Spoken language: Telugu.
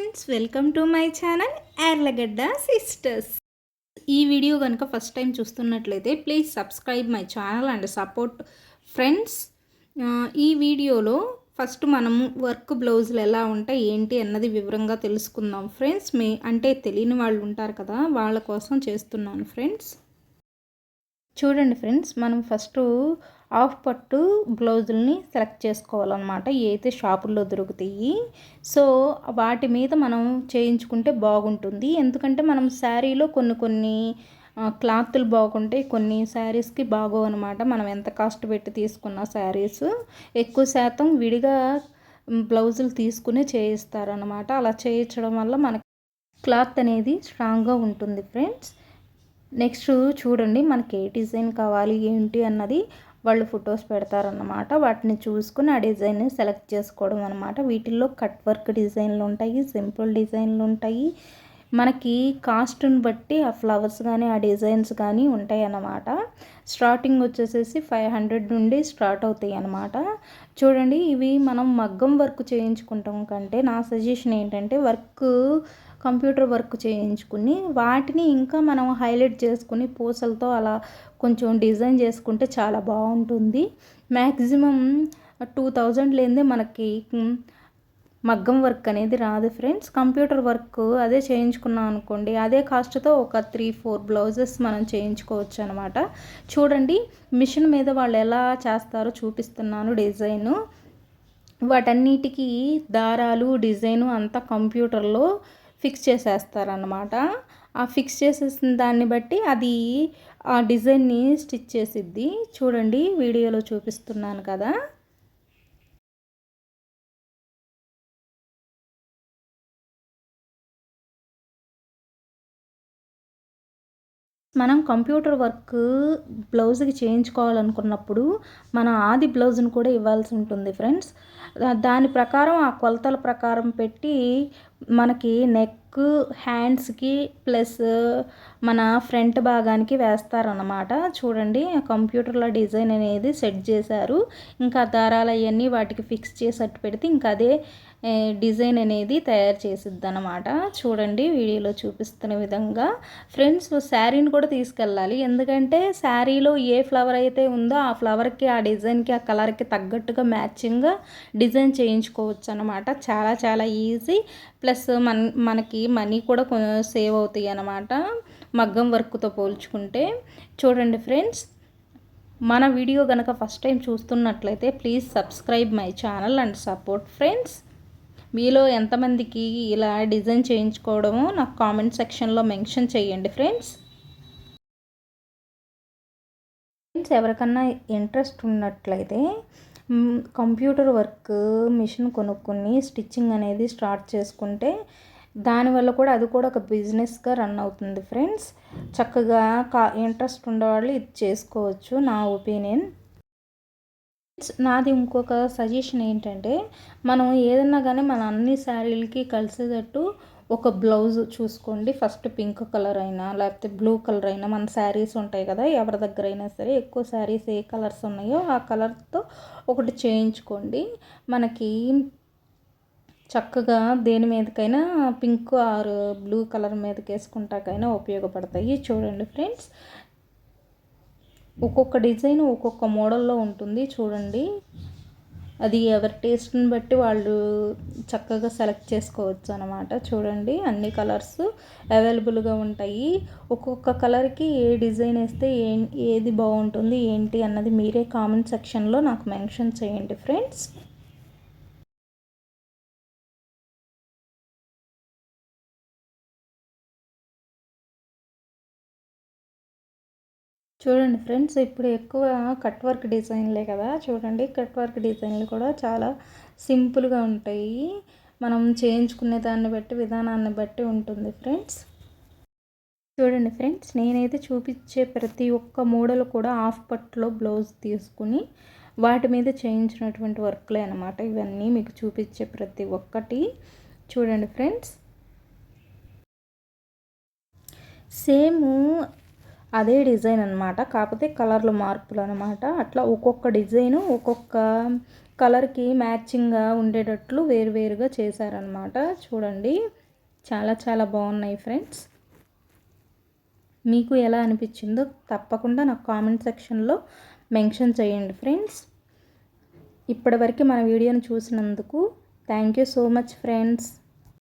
Friends, welcome to my channel Yarlagadda sisters. ఈ వీడియో కనుక ఫస్ట్ టైం చూస్తున్నట్లయితే please subscribe my channel and support friends. ఈ వీడియోలో ఫస్ట్ మనము వర్క్ బ్లౌజులు ఎలా ఉంటాయి ఏంటి అన్నది వివరంగా తెలుసుకుందాం ఫ్రెండ్స్. అంటే తెలియని వాళ్ళు ఉంటారు కదా, వాళ్ళ కోసం చేస్తున్నాను ఫ్రెండ్స్. చూడండి ఫ్రెండ్స్, మనం ఫస్ట్ హాఫ్ పట్టు బ్లౌజుల్ని సెలెక్ట్ చేసుకోవాలన్నమాట, ఏదైతే షాపుల్లో దొరుకుతాయి. సో వాటి మీద మనం చేయించుకుంటే బాగుంటుంది. ఎందుకంటే మనం శారీలో కొన్ని క్లాతులు బాగుంటాయి, కొన్ని శారీస్కి బాగోవు అనమాట. మనం ఎంత కాస్ట్ పెట్టి తీసుకున్న శారీస్ ఎక్కువ శాతం విడిగా బ్లౌజులు తీసుకుని చేయిస్తారనమాట. అలా చేయించడం వల్ల మనకి క్లాత్ అనేది స్ట్రాంగ్గా ఉంటుంది ఫ్రెండ్స్. నెక్స్ట్ చూడండి, మనకి ఏ డిజైన్ కావాలి ఏంటి అన్నది వాళ్ళు ఫొటోస్ పెడతారన్నమాట. వాటిని చూసుకుని ఆ డిజైన్ని సెలెక్ట్ చేసుకోవడం అనమాట. వీటిల్లో కట్ వర్క్ డిజైన్లు ఉంటాయి, సింపుల్ డిజైన్లు ఉంటాయి. మనకి కాస్ట్ని బట్టి ఆ ఫ్లవర్స్ కానీ ఆ డిజైన్స్ కానీ ఉంటాయి అన్నమాట. స్టార్టింగ్ వచ్చేసేసి 500 నుండి స్టార్ట్ అవుతాయి అన్నమాట. చూడండి, ఇవి మనం మగ్గం వర్క్ చేయించుకుంటాం కంటే నా సజెషన్ ఏంటంటే కంప్యూటర్ వర్క్ చేయించుకుని వాటిని ఇంకా మనం హైలైట్ చేసుకుని పూసలతో అలా కొంచెం డిజైన్ చేసుకుంటే చాలా బాగుంటుంది. మ్యాక్సిమం 2000 లేనిదే మనకి మగ్గం వర్క్ అనేది రాదు ఫ్రెండ్స్. కంప్యూటర్ వర్క్ అదే చేయించుకున్నాం అనుకోండి, అదే కాస్ట్తో ఒక 3-4 బ్లౌజెస్ మనం చేయించుకోవచ్చు అనమాట. చూడండి, మిషన్ మీద వాళ్ళు ఎలా చేస్తారో చూపిస్తున్నాను డిజైను. వాటన్నిటికీ దారాలు డిజైను అంతా కంప్యూటర్లో ఫిక్స్ చేసేస్తారనమాట. ఆ ఫిక్స్ చేసేసిన దాన్ని బట్టి అది ఆ డిజైన్ని స్టిచ్ చేసిద్ది. చూడండి, వీడియోలో చూపిస్తున్నాను కదా. మనం కంప్యూటర్ వర్క్ బ్లౌజ్కి చేయించుకోవాలనుకున్నప్పుడు మన ఆది బ్లౌజ్ని కూడా ఇవ్వాల్సి ఉంటుంది ఫ్రెండ్స్. దాని ప్రకారం ఆ కొలతల ప్రకారం పెట్టి మనకి నెక్ హ్యాండ్స్కి ప్లస్ మన ఫ్రంట్ భాగానికి వేస్తారన్నమాట. చూడండి, కంప్యూటర్లో డిజైన్ అనేది సెట్ చేశారు. ఇంకా దారాలు అవన్నీ వాటికి ఫిక్స్ చేసేట్టు పెడితే ఇంకా అదే డిజైన్ అనేది తయారు చేసిద్ది అనమాట. చూడండి, వీడియోలో చూపిస్తున్న విధంగా ఫ్రెండ్స్. శారీని కూడా తీసుకెళ్ళాలి, ఎందుకంటే శారీలో ఏ ఫ్లవర్ అయితే ఉందో ఆ ఫ్లవర్కి ఆ డిజైన్కి ఆ కలర్కి తగ్గట్టుగా మ్యాచింగ్గా డిజైన్ చేయించుకోవచ్చు అనమాట. చాలా చాలా ఈజీ, ప్లస్ మనకి మనీ కూడా సేవ్ అవుతాయి అన్నమాట మగ్గం వర్క్తో పోల్చుకుంటే. చూడండి ఫ్రెండ్స్, మన వీడియో కనుక ఫస్ట్ టైం చూస్తున్నట్లయితే please subscribe my channel and support friends. మీలో ఎంతమందికి ఇలా డిజైన్ చేయించుకోవడమో నాకు కామెంట్ సెక్షన్లో మెన్షన్ చేయండి ఫ్రెండ్స్. ఎవరికన్నా ఇంట్రెస్ట్ ఉన్నట్లయితే కంప్యూటర్ వర్క్ మిషన్ కొనుక్కొని స్టిచ్చింగ్ అనేది స్టార్ట్ చేసుకుంటే దానివల్ల కూడా అది కూడా ఒక బిజినెస్గా రన్ అవుతుంది ఫ్రెండ్స్. చక్కగా ఇంట్రెస్ట్ ఉండేవాళ్ళు ఇది చేసుకోవచ్చు, నా ఒపీనియన్. నాది ఇంకొక సజెషన్ ఏంటంటే, మనం ఏదన్నా కానీ మన అన్ని శారీలకి కలిసేటట్టు ఒక బ్లౌజ్ చూసుకోండి. ఫస్ట్ పింక్ కలర్ అయినా లేకపోతే బ్లూ కలర్ అయినా, మన శారీస్ ఉంటాయి కదా, ఎవరి దగ్గర అయినా సరే ఎక్కువ శారీస్ ఏ కలర్స్ ఉన్నాయో ఆ కలర్తో ఒకటి చేయించుకోండి. మనకి చక్కగా దేని మీదకైనా పింక్ ఆర్ బ్లూ కలర్ మీదకి వేసుకుంటాకైనా ఉపయోగపడతాయి. చూడండి ఫ్రెండ్స్, ఒక్కొక్క డిజైన్ ఒక్కొక్క మోడల్లో ఉంటుంది. చూడండి, అది ఎవరి టేస్ట్ని బట్టి వాళ్ళు చక్కగా సెలెక్ట్ చేసుకోవచ్చు అనమాట. చూడండి, అన్ని కలర్స్ అవైలబుల్గా ఉంటాయి. ఒక్కొక్క కలర్కి ఏ డిజైన్ వేస్తే ఏది బాగుంటుంది ఏంటి అన్నది మీరే కామెంట్ సెక్షన్లో నాకు మెన్షన్ చేయండి ఫ్రెండ్స్. చూడండి ఫ్రెండ్స్, ఇప్పుడు ఎక్కువ కట్ వర్క్ డిజైన్లే కదా. చూడండి, కట్ వర్క్ డిజైన్లు కూడా చాలా సింపుల్గా ఉంటాయి. మనం చేయించుకునే దాన్ని బట్టి విధానాన్ని బట్టి ఉంటుంది ఫ్రెండ్స్. చూడండి ఫ్రెండ్స్, నేనైతే చూపించే ప్రతి ఒక్క మోడల్ కూడా హాఫ్ పట్టులో బ్లౌజ్ తీసుకుని వాటి మీద చేయించినటువంటి వర్క్లే అనమాట. ఇవన్నీ మీకు చూపించే ప్రతి ఒక్కటి. చూడండి ఫ్రెండ్స్, సేమ్ అదే డిజైన్ అనమాట, కాకపోతే కలర్లు మార్పులు అనమాట. అట్లా ఒక్కొక్క డిజైను ఒక్కొక్క కలర్కి మ్యాచింగ్గా ఉండేటట్లు వేరువేరుగా చేశారనమాట. చూడండి, చాలా చాలా బాగున్నాయి ఫ్రెండ్స్. మీకు ఎలా అనిపించిందో తప్పకుండా నాకు కామెంట్ సెక్షన్లో మెన్షన్ చేయండి ఫ్రెండ్స్. ఇప్పటివరకు మన వీడియోని చూసినందుకు thank you so much friends.